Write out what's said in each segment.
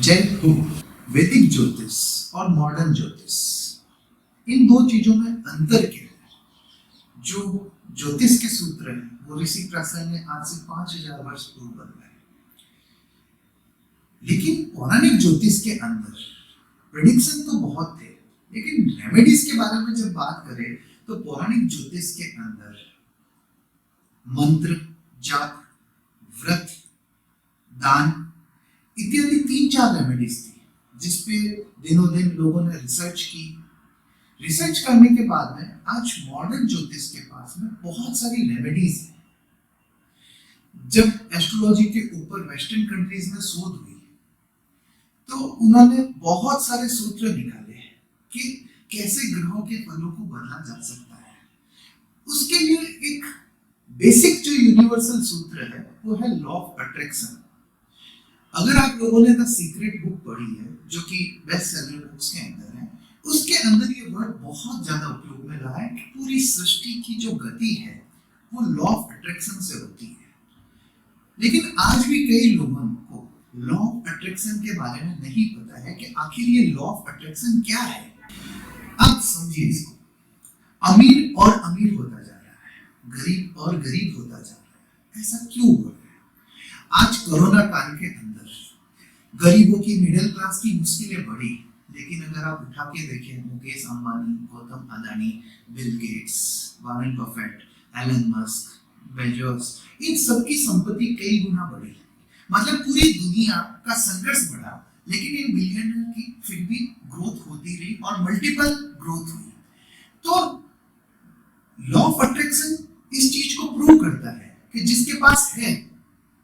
जय हो। वैदिक ज्योतिष और मॉडर्न ज्योतिष, इन दो चीजों में अंतर क्या है? जो ज्योतिष के सूत्र हैं वो ऋषि प्राचीन ने आज से 5000 वर्ष पूर्व बनवाए, लेकिन पौराणिक ज्योतिष के अंदर प्रेडिक्शन तो बहुत थे, लेकिन रेमेडीज के बारे में जब बात करें तो पौराणिक ज्योतिष के अंदर मंत्र, जाप, व्रत, दान इत्यादि 3-4 रेमेडीज थी, जिसपे दिनों दिन लोगों ने रिसर्च की। रिसर्च करने के बाद में आज मॉडर्न ज्योतिष के पास में बहुत सारी रेमेडीज हैं। जब एस्ट्रोलॉजी के ऊपर वेस्टर्न कंट्रीज में शोध हुई तो उन्होंने बहुत सारे सूत्र निकाले कि कैसे ग्रहों के फलों को बदला जा सकता है। उसके लिए एक बेसिक जो यूनिवर्सल सूत्र है वो है लॉ ऑफ अट्रैक्शन। अगर आप लोगों ने द सीक्रेट बुक पढ़ी है, जो कि बेस्ट सेलर बुक्स के अंदर है, उसके अंदर ये वर्ड बहुत ज्यादा उपयोग में रहा है कि पूरी सृष्टि की जो गति है वो लॉ ऑफ अट्रैक्शन से होती है। लेकिन आज भी कई लोगों को लॉ ऑफ अट्रैक्शन के बारे में नहीं पता है कि आखिर ये लॉ ऑफ अट्रैक्शन क्या है। आप समझिए इसको, अमीर और अमीर होता जा रहा है, गरीब और गरीब होता जा रहा है। ऐसा क्यों हो रहा है? आज कोरोना काल के अंदर गरीबों की, मिडिल क्लास की मुश्किलें बढ़ी, लेकिन अगर आप उठा के देखें Mukesh Ambani, Gautam Adani, Bill Gates, Warren Buffett, Elon Musk, Bezos, इन सबकी संपत्ति कई गुना बढ़ी। मतलब पूरी दुनिया का संघर्ष बढ़ा, लेकिन इन बिलियनर की फिर भी ग्रोथ होती रही और मल्टीपल ग्रोथ हुई। तो लॉ ऑफ अट्रैक्शन इस चीज को प्रूव करता है कि जिसके पास है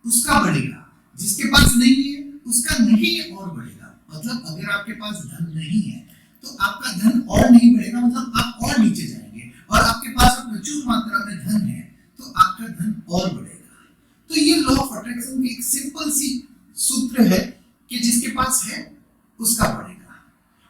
उसका बढ़ेगा, जिसके पास नहीं है उसका नहीं और बढ़ेगा। मतलब अगर आपके पास धन नहीं है तो आपका धन और नहीं बढ़ेगा, मतलब आप और नीचे जाएंगे, और आपके पास प्रचुर मात्रा में धन है तो आपका धन और बढ़ेगा। तो ये लॉ ऑफ अट्रैक्शन की एक सिंपल सी सूत्र है कि जिसके पास है उसका बढ़ेगा।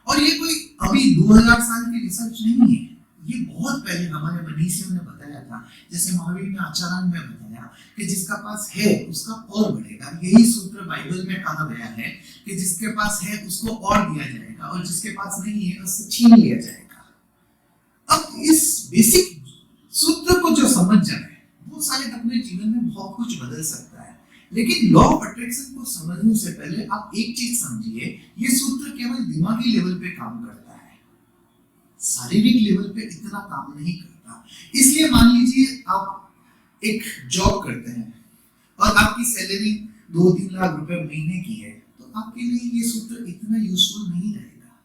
और ये कोई अभी 2000 साल की रिसर्च नहीं है, ये बहुत पहले हमारे मनीषियों ने बताया था। जैसे महावीर ने आचरण में बताया कि जिसका पास है उसका और बढ़ेगा। यही सूत्र बाइबल में कहा गया है कि जिसके पास है उसको और दिया जाएगा, और जिसके पास नहीं है उससे छीन लिया जाएगा। अब इस बेसिक सूत्र को जो समझ जाए वो शायद अपने जीवन में बहुत कुछ बदल सकता है। लेकिन लॉ ऑफ अट्रैक्शन को समझने से पहले आप एक चीज समझिए, ये सूत्र केवल दिमागी लेवल पे काम करता है, शारीरिक लेवल पे इतना काम नहीं करता। इसलिए मान लीजिए आप एक जॉब करते हैं और आपकी सैलरी 2-3 लाख रुपए महीने की है, तो आपके लिए ये सूत्र इतना यूजफुल नहीं रहेगा।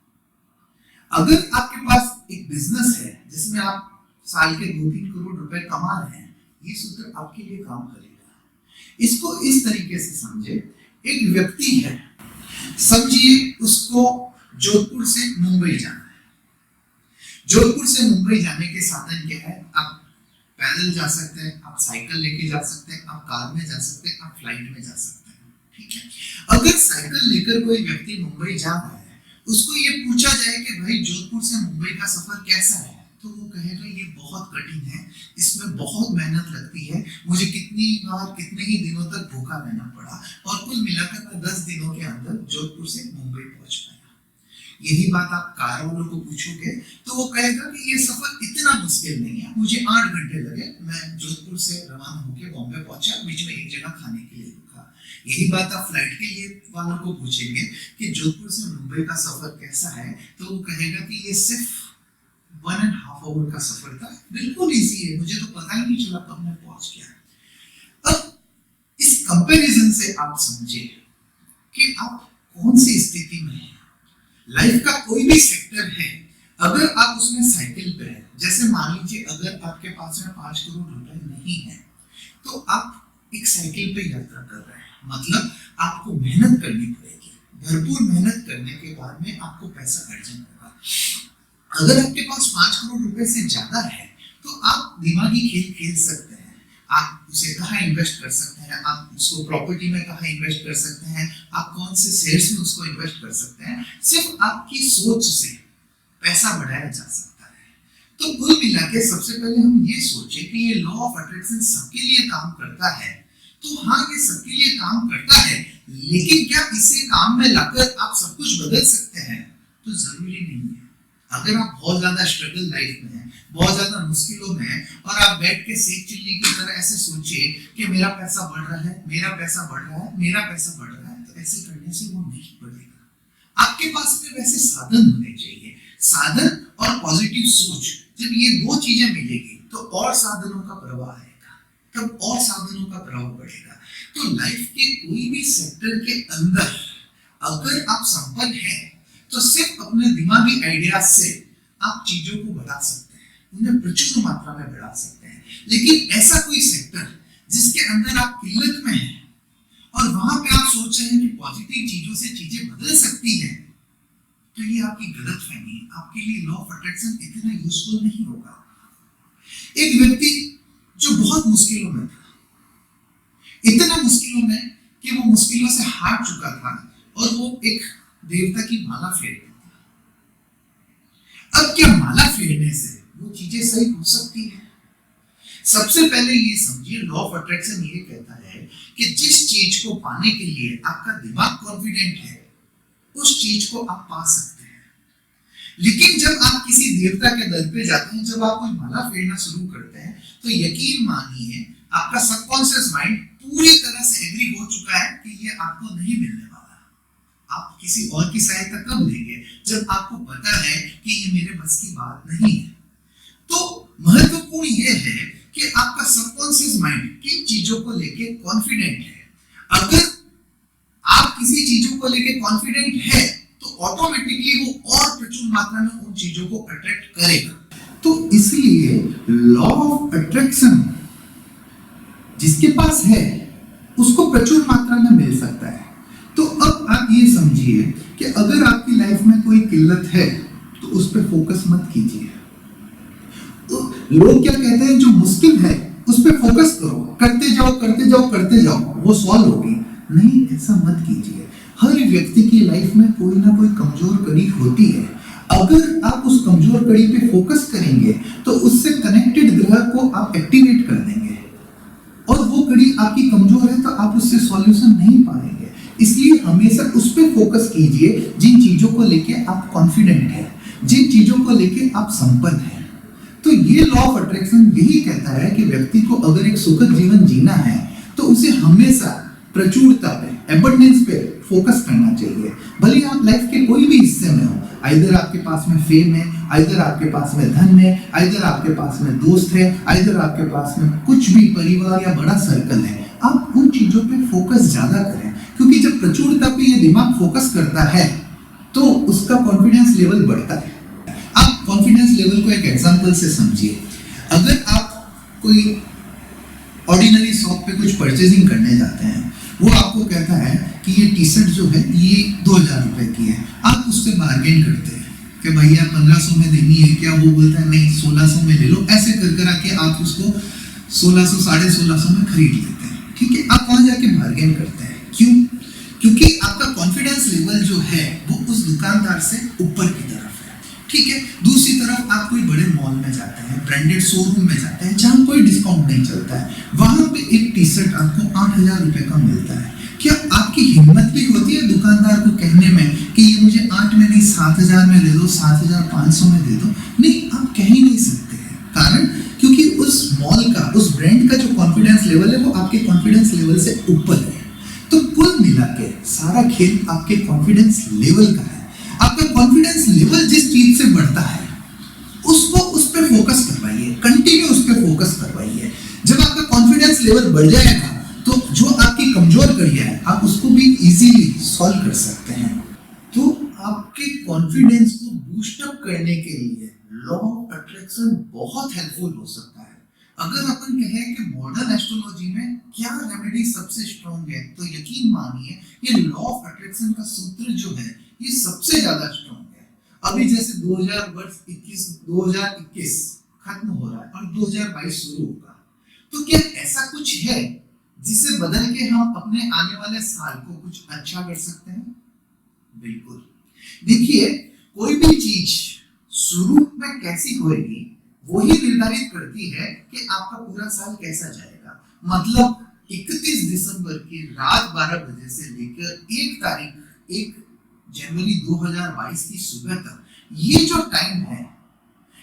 अगर आपके पास एक बिजनेस है जिसमें आप साल के 2-3 करोड़ रुपए कमा रहे हैं, ये सूत्र आपके लिए काम करेगा। इसको इस तरीके से समझे, एक व्यक्ति है, समझिए उसको जोधपुर से मुंबई जाना है। जोधपुर से मुंबई जाने के साधन क्या है? आप पैदल जा सकते हैं, आप साइकिल लेके जा सकते हैं, आप कार में जा सकते हैं, आप फ्लाइट में जा सकते हैं। ठीक है, अगर साइकिल लेकर कोई व्यक्ति मुंबई जा रहा है, उसको ये पूछा जाए कि भाई जोधपुर से मुंबई का सफर कैसा है, तो वो कहेगा ये बहुत कठिन है, इसमें बहुत मेहनत लगती है, मुझे कितनी बार कितने ही दिनों तक भूखा रहना पड़ा, और कुल मिलाकर मैं 10 दिनों के अंदर जोधपुर से मुंबई पहुंच पाया। यही बात आप कार वालों को पूछोगे तो वो कहेगा कि ये सफर इतना मुश्किल नहीं है, मुझे 8 घंटे लगे, मैं जोधपुर से रवाना होकर बॉम्बे पहुंचा, बीच में एक जगह खाने के लिए रुका। यही बात आप फ्लाइट के लिए वालों को पूछेंगे कि जोधपुर से मुंबई का सफर कैसा है, तो वो कहेगा कि ये सिर्फ 1.5 आवर का सफर था, बिल्कुल इजी है, मुझे तो पता ही नहीं चला कब मैं पहुंच गया। अब इस कंपैरिजन से आप समझे कि आप कौन सी स्थिति में हैं। लाइफ का कोई भी सेक्टर है, अगर आप उसमें साइकिल पे है, जैसे मान लीजिए अगर आपके पास में 5 करोड़ रुपए नहीं है तो आप एक साइकिल पे यात्रा कर रहे हैं, मतलब आपको मेहनत करनी पड़ेगी। भरपूर मेहनत करने के बाद में आपको पैसा अर्जन होगा। अगर आपके पास 5 करोड़ रुपए से ज्यादा है तो आप दिमागी खेल खेल सकते हैं। आप उसे कहाँ इन्वेस्ट कर सकते हैं, आप उसको प्रॉपर्टी में कहाँ इन्वेस्ट कर सकते हैं, आप कौन से शेयर्स में उसको इन्वेस्ट कर सकते हैं। सिर्फ आपकी सोच से पैसा बढ़ाया जा सकता है। तो कुल मिला के सबसे पहले हम ये सोचे कि ये लॉ ऑफ अट्रैक्शन सबके लिए काम करता है, तो हाँ, ये सबके लिए काम करता है, लेकिन क्या इसे काम में लाकर आप सब कुछ बदल सकते हैं? तो जरूरी नहीं है। अगर आप बहुत ज्यादा स्ट्रगल लाइफ में हैं, बहुत ज्यादा मुश्किलों में हैं, और आप बैठ के सेक चिल्ली की तरह ऐसे सोचिए कि मेरा पैसा बढ़ रहा है, मेरा पैसा बढ़ रहा है, मेरा पैसा बढ़ रहा है, तो ऐसे करने से वो नहीं बढ़ेगा। आपके पास में वैसे साधन होने चाहिए। साधन और पॉजिटिव सोच, जब ये दो चीजें मिलेगी तो और साधनों का प्रवाह आएगा, तब और साधनों का प्रभाव बढ़ेगा। तो लाइफ के कोई भी सेक्टर के अंदर अगर आप संपन्न हैं, तो सिर्फ अपने दिमागी आइडियाज से आप चीजों को बढ़ा सकते हैं, उन्हें प्रचुर मात्रा में बढ़ा सकते हैं। लेकिन ऐसा कोई सेक्टर जिसके अंदर आप किल्लत में हैं और वहां पे आप सोच रहे हैं कि पॉजिटिव चीजों से चीजें बदल सकती हैं, तो ये आपकी गलतफहमी है। आपके लिए लॉ ऑफ अट्रैक्शन इतना यूजफुल नहीं होगा। एक व्यक्ति जो बहुत मुश्किलों में था, इतना मुश्किलों में कि वो मुश्किलों से हार चुका था, और वो एक देवता की माला फेर रहा था। अब क्या माला फेरने से वो चीजें सही हो सकती है? सबसे पहले ये समझिए, लॉ ऑफ अट्रैक्शन ये कहता है कि जिस चीज को पाने के लिए आपका दिमाग कॉन्फिडेंट है, उस चीज को आप पा सकते हैं। लेकिन जब आप किसी देवता के दर पे जाते हैं, जब आप कोई माला फेरना शुरू करते हैं, तो यकीन मानिए आपका सबकॉन्शियस माइंड पूरी तरह से एग्री हो चुका है कि ये आपको नहीं मिलने वाला। आप किसी और की सहायता कब लेंगे? जब आपको पता है कि ये मेरे बस की बात नहीं है। तो महत्वपूर्ण ये है कि आपका सबकॉन्शियस माइंड किन चीजों को लेके कॉन्फिडेंट है। अगर आप किसी चीजों को लेके कॉन्फिडेंट है, तो ऑटोमेटिकली वो और प्रचुर मात्रा में उन चीजों को अट्रैक्ट करेगा। तो इसलिए लॉ ऑफ अट्रैक्शन जिसके पास है, उसको प्रचुर मात्रा में मिल सकता है। तो अब आप ये समझिए कि अगर आपकी लाइफ में कोई किल्लत है, तो उस पर फोकस मत कीजिए। तो लोग क्या कहते हैं, जो मुश्किल है उस पर फोकस करो, करते जाओ करते जाओ करते जाओ, वो सॉल्व होगी। नहीं, ऐसा मत कीजिए। हर व्यक्ति की लाइफ में कोई ना कोई कमजोर कड़ी होती है। अगर आप उस कमजोर कड़ी पे फोकस करेंगे, तो उससे कनेक्टेड ग्रह को आप एक्टिवेट कर देंगे, और वो कड़ी आपकी कमजोर है तो आप उससे सॉल्यूशन नहीं पाएंगे। इसलिए हमेशा उस पे फोकस कीजिए जिन चीजों को लेके आप कॉन्फिडेंट हैं, जिन चीजों को लेके आप संपन्न हैं। तो ये लॉ ऑफ अट्रैक्शन यही कहता है कि व्यक्ति को अगर एक सुखद जीवन जीना है, तो उसे हमेशा प्रचुरता पे, एबंडेंस पे फोकस करना चाहिए। भले आप लाइफ के कोई भी हिस्से में हो, आइदर आपके पास में फेम है, आइदर आपके पास में धन है, आइदर आपके पास में दोस्त है, आइदर आपके पास में कुछ भी परिवार या बड़ा सर्कल है, आप उन चीजों पे फोकस ज्यादा करें। क्योंकि जब प्रचुरता पे ये दिमाग फोकस करता है, तो उसका कॉन्फिडेंस लेवल बढ़ता है। आप कॉन्फिडेंस लेवल को एक एग्जांपल से समझिए। अगर आप कोई ऑर्डिनरी शॉप पे कुछ परचेजिंग करने जाते हैं, वो आपको कहता है कि ये टी शर्ट जो है ये 2000 रुपए की है, आप उससे बार्गेन करते हैं कि भैया 1500 में देनी है क्या? वो बोलता है नहीं 1600 में ले लो। ऐसे कर कर आके आप उसको 1600 1650 में खरीद लेते हैं। ठीक है, आप वहां जाके बार्गेन करते हैं। क्यों? क्योंकि आपका कॉन्फिडेंस लेवल जो है वो उस दुकानदार से ऊपर की तरफ है। ठीक है, दूसरी तरफ आप कोई बड़े मॉल में जाते हैं, ब्रांडेड शोरूम में जाते हैं, जहां कोई डिस्काउंट नहीं चलता है, वहां पे एक टी शर्ट आपको 8000 रुपए का मिलता है। क्या आपकी हिम्मत भी होती है दुकानदार को कहने में कि ये मुझे 8 में नहीं 7000 में दे दो, 7500 में दे दो? नहीं, आप कह ही नहीं सकते हैं। कारण क्योंकि उस मॉल का, उस ब्रांड का जो कॉन्फिडेंस लेवल है वो आपके कॉन्फिडेंस लेवल से ऊपर है। तो कुल मिला के सारा खेल आपके कॉन्फिडेंस लेवल का है। आपका कॉन्फिडेंस लेवल जिस चीज से बढ़ता है, उसको उस पर फोकस करवाइए, कंटिन्यू उस पर फोकस करवाइए। जब आपका कॉन्फिडेंस लेवल बढ़ जाएगा, तो जो आपकी कमजोर कड़ियां है, आप उसको भी इजीली सॉल्व कर सकते हैं। तो आपके कॉन्फिडेंस को बूस्ट अप करने के लिए लॉ ऑफ अट्रैक्शन बहुत हेल्पफुल हो सकता है। अगर अपन कहें कि मॉडर्न एस्ट्रोलॉजी में क्या रेमेडी सबसे स्ट्रॉन्ग है, तो यकीन मानिए ये लॉ ऑफ अट्रैक्शन का सूत्र जो है ये सबसे ज्यादा स्ट्रॉन्ग है। अभी जैसे 2021 खत्म हो रहा है और 2022 शुरू होगा, तो क्या ऐसा कुछ है जिसे बदल के हम अपने आने वाले साल को कुछ अच्छा कर सकते हैं? बिल्कुल। देखिए, कोई भी चीज शुरू में कैसी होगी वही निर्धारित करती है कि आपका पूरा साल कैसा जाएगा। मतलब 31 दिसंबर की रात 12 बजे से लेकर 1 जनवरी 2022 की सुबह तक ये जो टाइम है,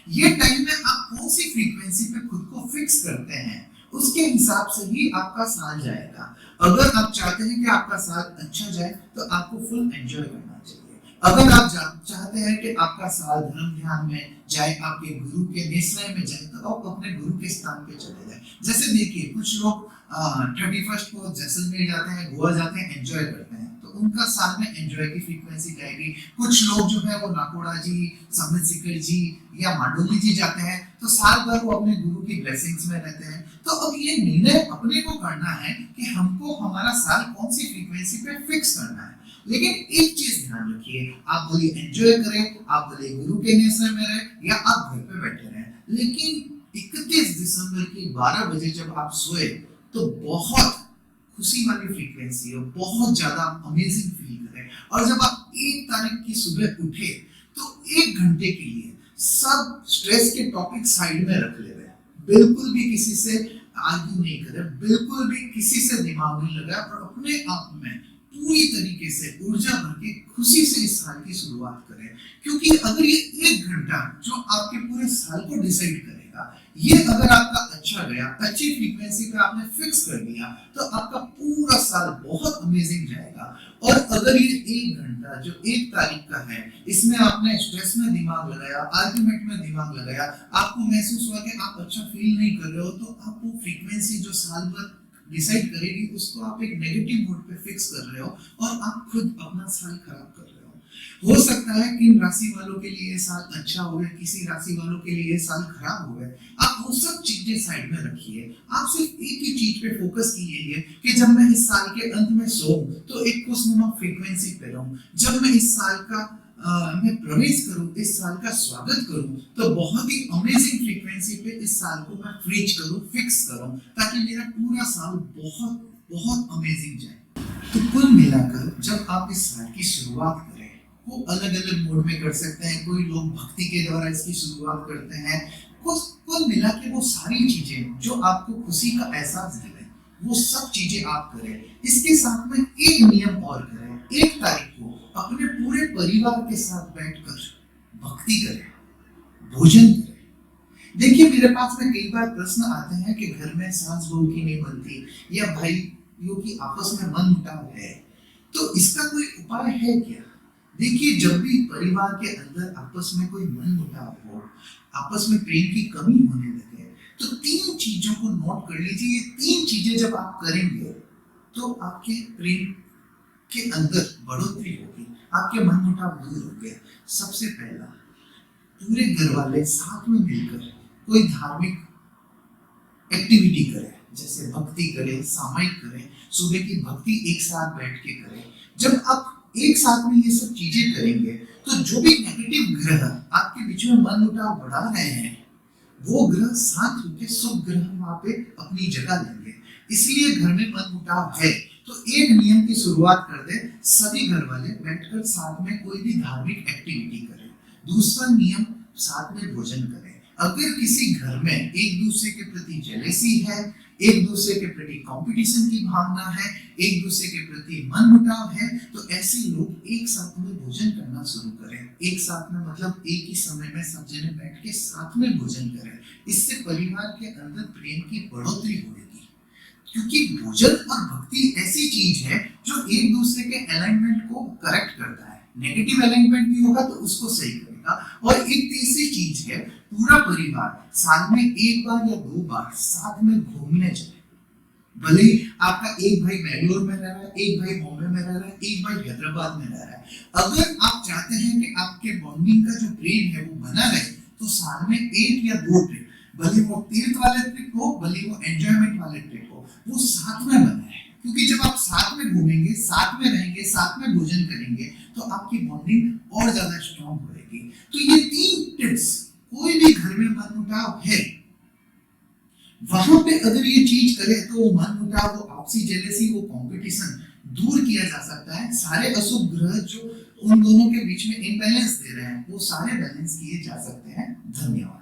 ये टाइम में आप कौन सी फ्रीक्वेंसी पे खुद को फिक्स करते हैं, उसके हिसाब से ही आपका साल जाएगा। अगर आप चाहते हैं कि आपका साल अच्छा जाए तो आपको फुल एंजॉय करना चाहिए। अगर आप चाहते हैं कि आपका साल धर्म ध्यान में जाए, आपके गुरु के निश्चय में जाए, तो आप अपने गुरु के स्थान पे चले जाए। जैसे देखिए, कुछ लोग 31 को जैसलमेर जाते हैं, गोवा जाते हैं, एंजॉय करते हैं, तो उनका साल में एंजॉय की फ्रीक्वेंसी जाएगी। कुछ लोग जो है वो नाकोड़ा जी, समन सिकर जी या मांडोली जी जाते हैं, तो साल भर वो अपने गुरु की ब्लेसिंग्स में रहते हैं। तो अब ये निर्णय अपने को करना है कि हमको हमारा साल कौन सी फ्रीक्वेंसी पे फिक्स करना है। लेकिन एक चीज ध्यान रखिए, आप बोलिए एंजॉय करें, आप बोलिए गुरु के निश्चय में रहे या आप घर पे बैठे रहे, लेकिन 31 दिसंबर की 12 बजे जब आप सोए तो बहुत खुशी वाली फ्रीक्वेंसी हो, बहुत ज्यादा अमेजिंग फील करें। और जब आप 1 तारीख की सुबह उठे तो 1 घंटे के लिए सब स्ट्रेस के टॉपिक साइड में रख ले, बिल्कुल भी किसी से आर्ग्यू नहीं करे, बिल्कुल भी किसी से दिमाग नहीं लगाए और अपने आप में पूरी तरीके से ऊर्जा भर के खुशी से इस साल की शुरुआत करें। क्योंकि अगर ये 1 घंटा जो आपके पूरे साल को डिसाइड करेगा, ये अगर आपका अच्छा गया, अच्छी फ्रीक्वेंसी पे आपने फिक्स कर दिया, तो आपका पूरा साल बहुत अमेजिंग जाएगा। और अगर ये 1 घंटा जो 1 तारीख का है, इसमें आपने स्ट्रेस में दिमाग लगाया, आर्गुमेंट में दिमाग लगाया, आपको महसूस हुआ कि आप अच्छा फील नहीं कर रहे हो, तो आप वो फ्रीक्वेंसी जो साल भर डिसाइड करेगी, उसको आप एक नेगेटिव मोड पे फिक्स कर रहे हो और आप खुद अपना साल खराब कर रहे हो। हो सकता है कि राशि वालों के लिए ये साल अच्छा हो गया, किसी राशि वालों के लिए ये साल खराब हो गया। आप वो सब चीजें साइड में रखिए, आप सिर्फ एक ही चीज पे फोकस कीजिए कि जब मैं इस साल के अंत में सोऊं तो एक खुशनुमा फ्रीक्वेंसी पे रहूं। जब मैं इस साल का मैं प्रवेश करूं, इस साल का स्वागत करूं, तो बहुत ही अमेजिंग फ्रीक्वेंसी पे इस साल को मैं फ्रीच करूं, फिक्स करूं, ताकि मेरा पूरा साल बहुत बहुत अमेजिंग जाए। तो कुल मिलाकर जब आप इस साल की शुरुआत करें, वो अलग अलग मोड में कर सकते हैं। कोई लोग भक्ति के द्वारा इसकी शुरुआत करते हैं। कुल मिला के वो सारी चीजें जो आपको खुशी का एहसास दिलाएं, वो सब चीजें आप करें। इसके साथ में एक नियम और करें, 1 तारीख को अपने पूरे परिवार के साथ बैठकर भक्ति करें, भोजन करें। देखिए, मेरे पास में कई बार प्रश्न आते हैं कि घर में सास बहू की नहीं बनती या भाइयों की आपस में मनमुटाव है, तो इसका कोई उपाय है क्या? देखिए, जब भी परिवार के अंदर आपस में कोई मनमुटाव हो, आपस में प्रेम की कमी होने लगे, तो 3 चीजों को नोट कर लीजिए। ये 3 चीजें जब आप करेंगे तो आपके प्रेम के अंदर बढ़ोतरी होगी, आपके मनमुटाव दूर होंगे। सबसे पहला, पूरे घर वाले साथ में मिलकर कोई धार्मिक एक्टिविटी करें, जैसे भक्ति करें, सामायिक करें, सुबह की भक्ति एक साथ बैठ के करें। जब आप एक साथ में ये सब चीजें करेंगे तो जो भी नेगेटिव ग्रह आपके बीच में मनमुटाव बढ़ा रहे हैं, वो ग्रह साथ होकर शुभ ग्रह वहां पे अपनी जगह लेंगे। इसलिए घर में मनमुटाव है तो एक नियम की शुरुआत कर दे, सभी घर वाले बैठकर साथ में कोई भी धार्मिक एक्टिविटी करें। दूसरा नियम, साथ में भोजन करें। अगर किसी घर में एक दूसरे के प्रति जेलेसी है, एक दूसरे के प्रति कंपटीशन की भावना है, एक दूसरे के प्रति मनमुटाव है, तो ऐसे लोग एक साथ में भोजन करना शुरू करें। एक साथ में मतलब एक ही समय में सब जने बैठ के साथ में भोजन करें। इससे परिवार के अंदर प्रेम की बढ़ोतरी होगी, क्योंकि भोजन और भक्ति ऐसी चीज है जो एक दूसरे के अलाइनमेंट को करेक्ट करता है। नेगेटिव अलाइनमेंट भी होगा तो उसको सही करेगा। और एक तीसरी चीज है, पूरा परिवार साल में 1 बार या 2 बार साथ में घूमने जाए। भले ही आपका एक भाई बेंगलोर में रह रहा है, एक भाई बॉम्बे में रह रहा है, एक भाई हैदराबाद में रह रहा है, अगर आप चाहते हैं कि आपके बॉन्डिंग का जो प्रेम है वो बना रहे, तो साल में 1 या 2 ट्रिप, भले वो तीर्थ वाले ट्रिप हो, भले वो एंजॉयमेंट वाले ट्रिप हो, वो साथ में बनाए। क्योंकि जब आप साथ में घूमेंगे, साथ में रहेंगे, साथ में भोजन करेंगे, तो आपकी बॉन्डिंग और ज्यादा स्ट्रॉन्ग होगी। तो ये 3 टिप्स, कोई भी घर में मनमुटाव है, वहां पे अगर ये चीज करे तो वो मनमुटाव, वो आपसी जेलेसी, वो कंपटीशन दूर किया जा सकता है। सारे अशुभ ग्रह जो उन दोनों के बीच में इम्बैलेंस दे रहे हैं, वो सारे बैलेंस किए जा सकते हैं। धन्यवाद।